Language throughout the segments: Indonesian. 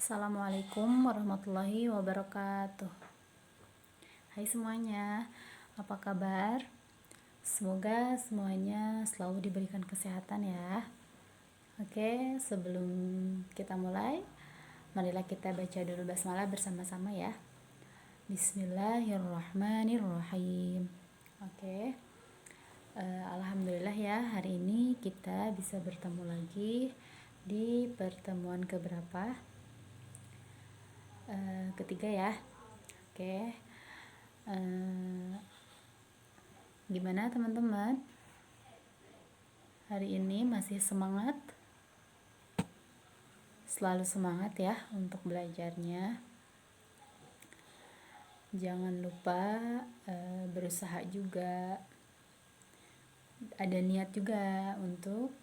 Assalamualaikum warahmatullahi wabarakatuh. Hai semuanya, apa kabar? Semoga semuanya selalu diberikan kesehatan ya. Oke, sebelum kita mulai, marilah kita baca dulu basmalah bersama-sama ya. Bismillahirrahmanirrahim. Oke, Alhamdulillah ya, hari ini kita bisa bertemu lagi di pertemuan keberapa? Ketiga ya. Oke, gimana teman-teman? Hari ini masih semangat? Selalu semangat ya untuk belajarnya. Jangan lupa berusaha juga. Ada niat juga untuk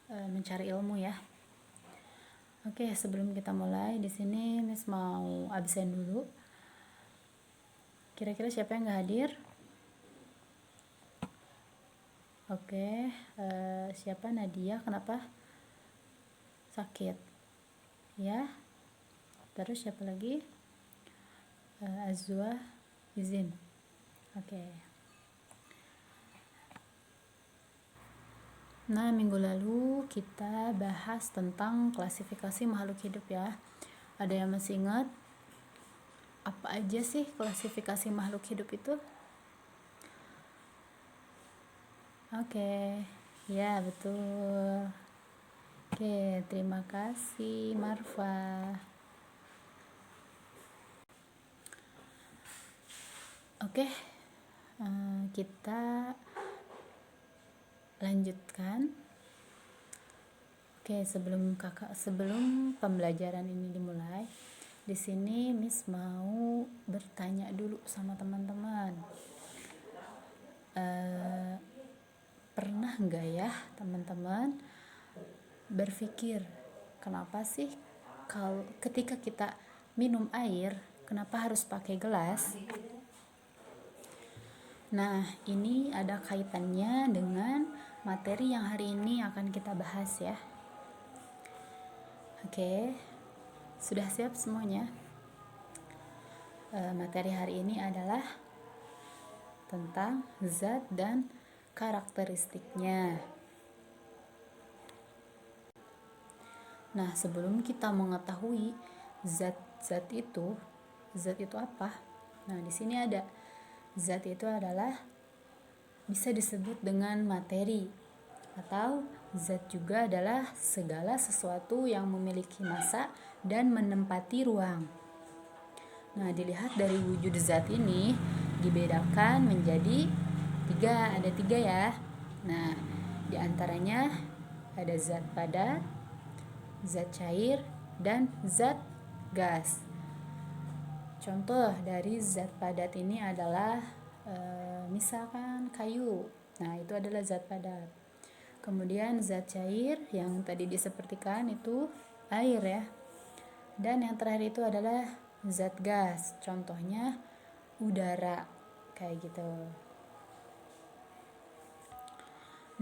mencari ilmu ya. Oke, sebelum kita mulai di sini Miss mau absen dulu. Kira-kira siapa yang nggak hadir? Oke, siapa? Nadia, kenapa? Sakit ya. Terus siapa lagi? Azwa izin. Oke. Nah, minggu lalu kita bahas tentang klasifikasi makhluk hidup ya. Ada yang masih ingat apa aja sih klasifikasi makhluk hidup itu? Oke, ya betul. Oke, terima kasih Marfa. Oke, kita lanjutkan. Oke, sebelum pembelajaran ini dimulai, di sini Miss mau bertanya dulu sama teman-teman. Pernah nggak ya teman-teman berpikir kenapa sih kalau ketika kita minum air kenapa harus pakai gelas? Nah, ini ada kaitannya dengan materi yang hari ini akan kita bahas ya. Oke, sudah siap semuanya? Materi hari ini adalah tentang zat dan karakteristiknya. Nah, sebelum kita mengetahui zat itu apa? Nah, di sini ada zat itu adalah bisa disebut dengan materi atau zat juga adalah segala sesuatu yang memiliki massa dan menempati ruang. Nah, dilihat dari wujud zat ini dibedakan menjadi ada tiga ya. Nah, diantaranya ada zat padat, zat cair, dan zat gas. Contoh dari zat padat ini adalah misalkan kayu. Nah, itu adalah zat padat. Kemudian zat cair yang tadi disepertikan itu air ya. Dan yang terakhir itu adalah zat gas. Contohnya udara kayak gitu.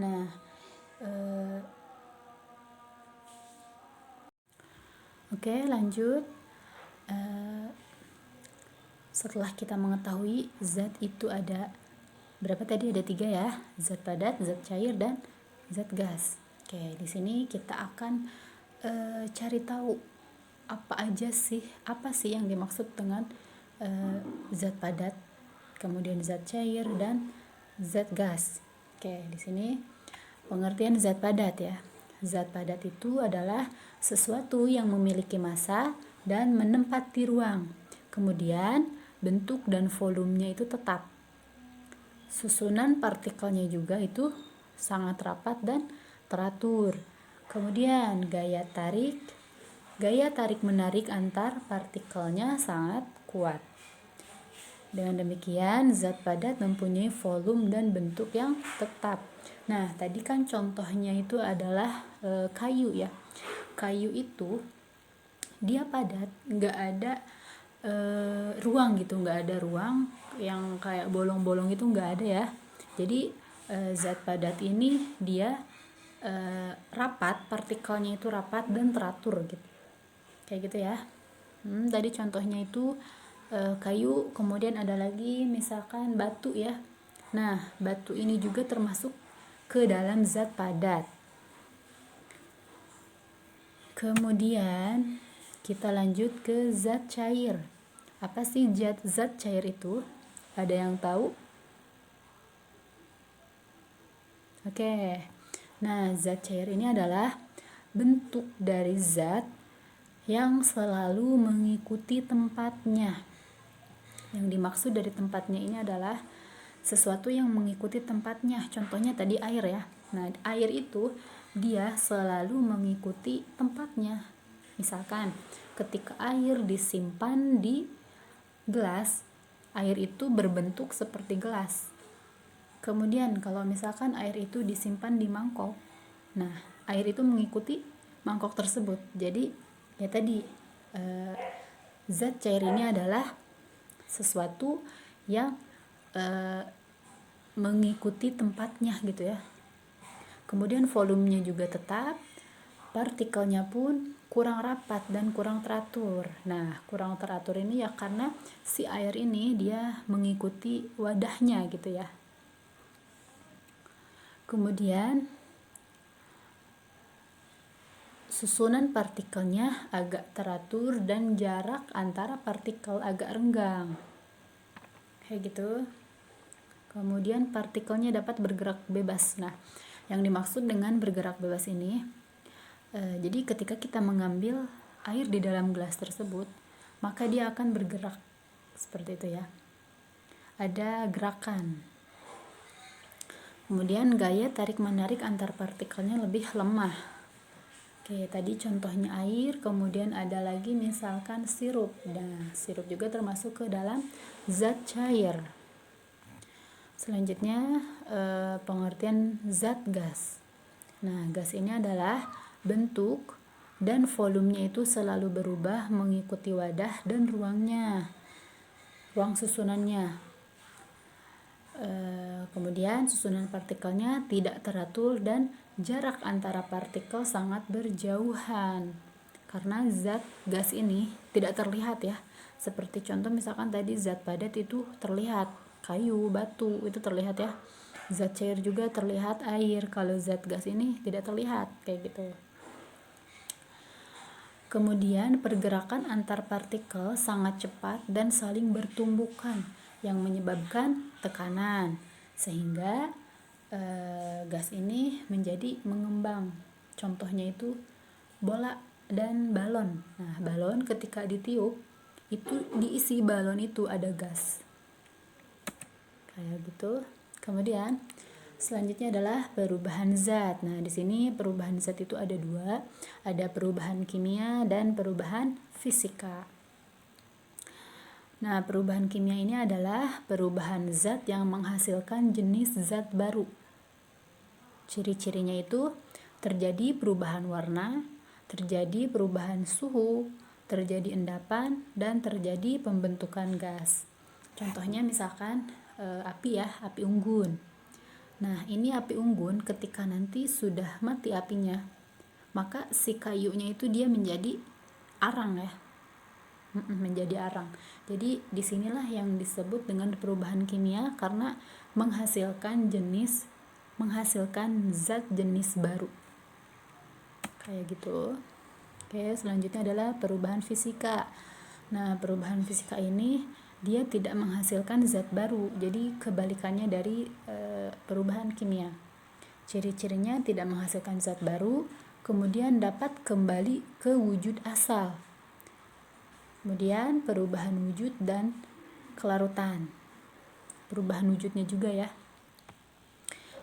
Nah, oke, lanjut. Setelah kita mengetahui zat itu ada berapa tadi? Ada tiga ya, zat padat, zat cair, dan zat gas. Oke, di sini kita akan cari tahu apa sih yang dimaksud dengan zat padat, kemudian zat cair, dan zat gas. Oke, di sini pengertian zat padat ya. Zat padat itu adalah sesuatu yang memiliki massa dan menempati ruang. Kemudian bentuk dan volumenya itu tetap. Susunan partikelnya juga itu sangat rapat dan teratur. Kemudian gaya tarik menarik antar partikelnya sangat kuat. Dengan demikian zat padat mempunyai volume dan bentuk yang tetap. Nah, tadi kan contohnya itu adalah kayu ya. Kayu itu dia padat, nggak ada ruang gitu, nggak ada ruang yang kayak bolong-bolong itu nggak ada ya. Jadi zat padat ini dia rapat, partikelnya itu rapat dan teratur gitu, kayak gitu ya. Tadi contohnya itu kayu, kemudian ada lagi misalkan batu ya. Nah, batu ini juga termasuk ke dalam zat padat. Kemudian kita lanjut ke zat cair. Apa sih zat cair itu? Ada yang tahu? Oke. Nah, zat cair ini adalah bentuk dari zat yang selalu mengikuti tempatnya. Yang dimaksud dari tempatnya ini adalah sesuatu yang mengikuti tempatnya. Contohnya tadi air ya. Nah, air itu dia selalu mengikuti tempatnya. Misalkan ketika air disimpan di gelas, air itu berbentuk seperti gelas. Kemudian kalau misalkan air itu disimpan di mangkok, nah air itu mengikuti mangkok tersebut. Jadi ya tadi zat cair ini adalah sesuatu yang mengikuti tempatnya gitu ya. Kemudian volumenya juga tetap, partikelnya pun kurang rapat dan kurang teratur. Nah, kurang teratur ini ya karena si air ini dia mengikuti wadahnya gitu ya. Kemudian susunan partikelnya agak teratur dan jarak antara partikel agak renggang. Kayak gitu. Kemudian partikelnya dapat bergerak bebas. Nah, yang dimaksud dengan bergerak bebas ini, jadi ketika kita mengambil air di dalam gelas tersebut, maka dia akan bergerak seperti itu ya. Ada gerakan. Kemudian gaya tarik-menarik antar partikelnya lebih lemah. Oke, tadi contohnya air, kemudian ada lagi misalkan sirup. Nah, sirup juga termasuk ke dalam zat cair. Selanjutnya pengertian zat gas. Nah, gas ini adalah bentuk dan volumenya itu selalu berubah mengikuti wadah dan ruang susunannya. Kemudian susunan partikelnya tidak teratur dan jarak antara partikel sangat berjauhan. Karena zat gas ini tidak terlihat ya. Seperti contoh misalkan tadi zat padat itu terlihat, kayu, batu itu terlihat ya. Zat cair juga terlihat air, kalau zat gas ini tidak terlihat kayak gitu. Kemudian pergerakan antar partikel sangat cepat dan saling bertumbukan yang menyebabkan tekanan, sehingga gas ini menjadi mengembang. Contohnya itu bola dan balon. Nah, balon ketika ditiup itu diisi balon itu ada gas. Kayak gitu. Kemudian selanjutnya adalah perubahan zat. Nah, di sini perubahan zat itu ada dua, ada perubahan kimia dan perubahan fisika. Nah, perubahan kimia ini adalah perubahan zat yang menghasilkan jenis zat baru. Ciri-cirinya itu terjadi perubahan warna, terjadi perubahan suhu, terjadi endapan, dan terjadi pembentukan gas. Contohnya misalkan api ya, api unggun. Nah, ini api unggun ketika nanti sudah mati apinya, maka si kayunya itu dia menjadi arang ya. Menjadi arang. Jadi disinilah yang disebut dengan perubahan kimia karena menghasilkan zat jenis baru. Kayak gitu. Oke, selanjutnya adalah perubahan fisika. Nah, perubahan fisika ini dia tidak menghasilkan zat baru. Jadi kebalikannya dari perubahan kimia. Ciri-cirinya tidak menghasilkan zat baru, kemudian dapat kembali ke wujud asal. Kemudian perubahan wujud dan kelarutan. Perubahan wujudnya juga ya.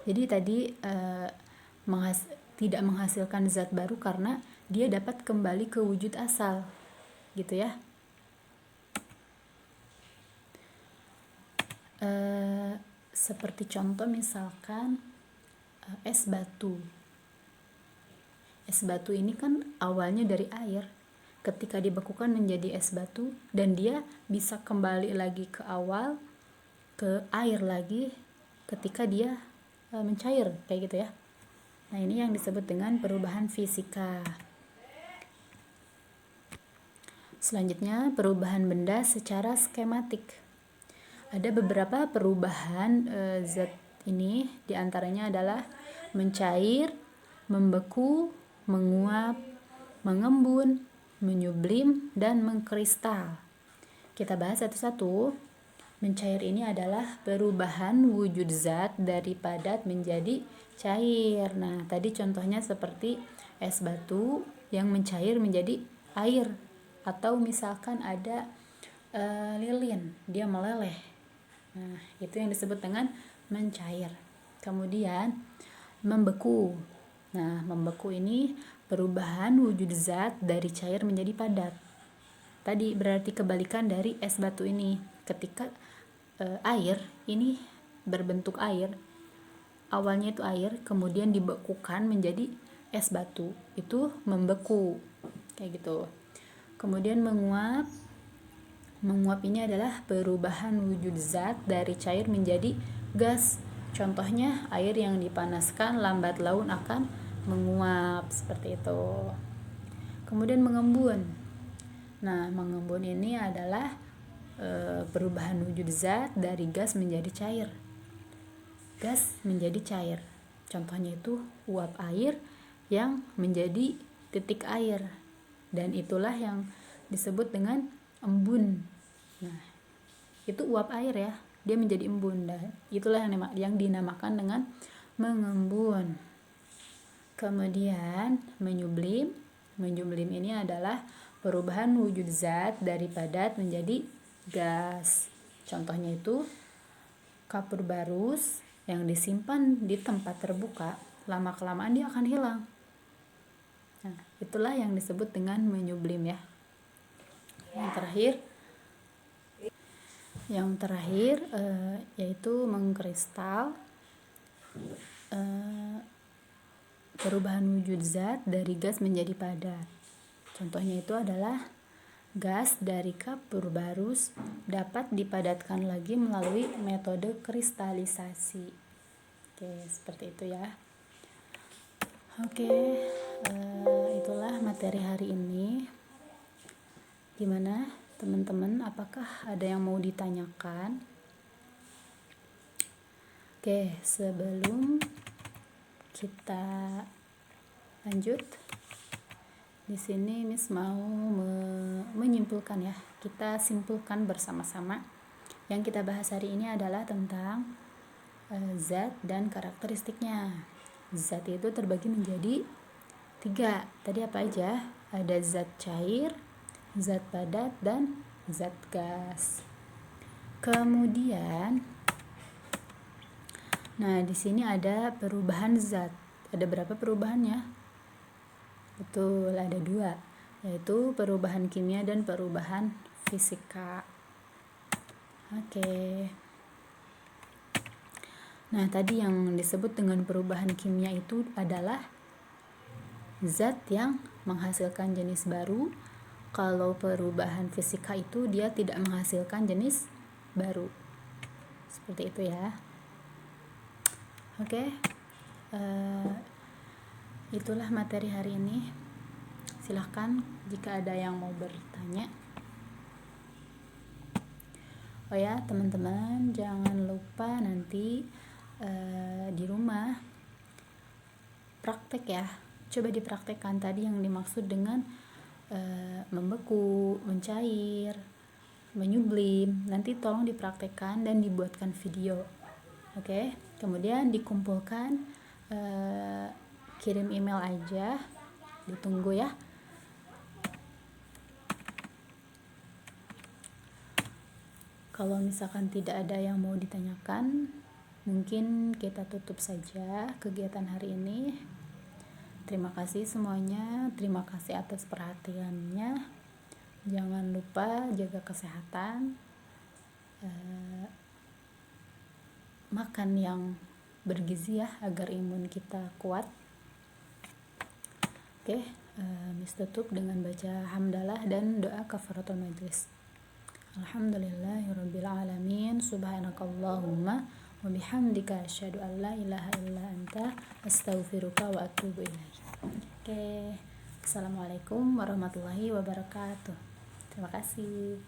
Jadi tadi tidak menghasilkan zat baru karena dia dapat kembali ke wujud asal. Gitu ya. Seperti contoh misalkan es batu. Es batu ini kan awalnya dari air. Ketika dibekukan menjadi es batu dan dia bisa kembali lagi ke awal, ke air lagi ketika dia mencair kayak gitu ya. Nah, ini yang disebut dengan perubahan fisika. Selanjutnya, perubahan benda secara skematik. Ada beberapa perubahan zat ini, diantaranya adalah mencair, membeku, menguap, mengembun, menyublim, dan mengkristal. Kita bahas satu-satu. Mencair ini adalah perubahan wujud zat dari padat menjadi cair. Nah, tadi contohnya seperti es batu yang mencair menjadi air, atau misalkan ada lilin, dia meleleh. Nah, itu yang disebut dengan mencair. Kemudian membeku. Nah, membeku ini perubahan wujud zat dari cair menjadi padat. Tadi berarti kebalikan dari es batu ini. Ketika air ini berbentuk air, awalnya itu air, kemudian dibekukan menjadi es batu, itu membeku, kayak gitu. Kemudian menguap. Menguap ini adalah perubahan wujud zat dari cair menjadi gas. Contohnya air yang dipanaskan lambat laun akan menguap, seperti itu. Kemudian mengembun. Nah, mengembun ini adalah perubahan wujud zat dari gas menjadi cair. Gas menjadi cair. Contohnya itu uap air yang menjadi titik air. Dan itulah yang disebut dengan embun. Nah, itu uap air ya, dia menjadi embun. Dan itulah yang dinamakan dengan mengembun. Kemudian menyublim. Menyublim ini adalah perubahan wujud zat dari padat menjadi gas. Contohnya itu kapur barus yang disimpan di tempat terbuka, lama-kelamaan dia akan hilang. Nah, itulah yang disebut dengan menyublim ya. Yang terakhir yaitu mengkristal. Perubahan wujud zat dari gas menjadi padat. Contohnya itu adalah gas dari kapur barus dapat dipadatkan lagi melalui metode kristalisasi. Oke, seperti itu ya. Oke, itulah materi hari ini. Gimana teman-teman, apakah ada yang mau ditanyakan? Oke, sebelum kita lanjut, di sini Miss mau menyimpulkan ya. Kita simpulkan bersama-sama. Yang kita bahas hari ini adalah tentang zat dan karakteristiknya. Zat itu terbagi menjadi 3. Tadi apa aja? Ada zat cair, zat padat, dan zat gas. Kemudian, nah di sini ada perubahan zat. Ada berapa perubahannya? Betul, ada 2, yaitu perubahan kimia dan perubahan fisika. Oke. Nah, tadi yang disebut dengan perubahan kimia itu adalah zat yang menghasilkan jenis baru. Kalau perubahan fisika itu dia tidak menghasilkan jenis baru. Seperti itu ya. Oke. Itulah materi hari ini. Silahkan jika ada yang mau bertanya. Oh ya, teman-teman, jangan lupa nanti di rumah praktek ya. Coba dipraktekkan tadi yang dimaksud dengan membeku, mencair, menyublim. Nanti tolong dipraktekkan dan dibuatkan video. Oke, kemudian dikumpulkan, kirim email aja, ditunggu ya. Kalau misalkan tidak ada yang mau ditanyakan, mungkin kita tutup saja kegiatan hari ini. Terima kasih semuanya, terima kasih atas perhatiannya. Jangan lupa jaga kesehatan, makan yang bergizi ya, agar imun kita kuat. Oke, Miss tutup dengan baca hamdalah dan doa kafaratul majlis. Alhamdulillahirabbil alamin, subhanakallahumma wa bihamdika asyhadu an la ilaha illa anta astaghfiruka wa atubu ilaik. Oke, assalamualaikum warahmatullahi wabarakatuh. Terima kasih.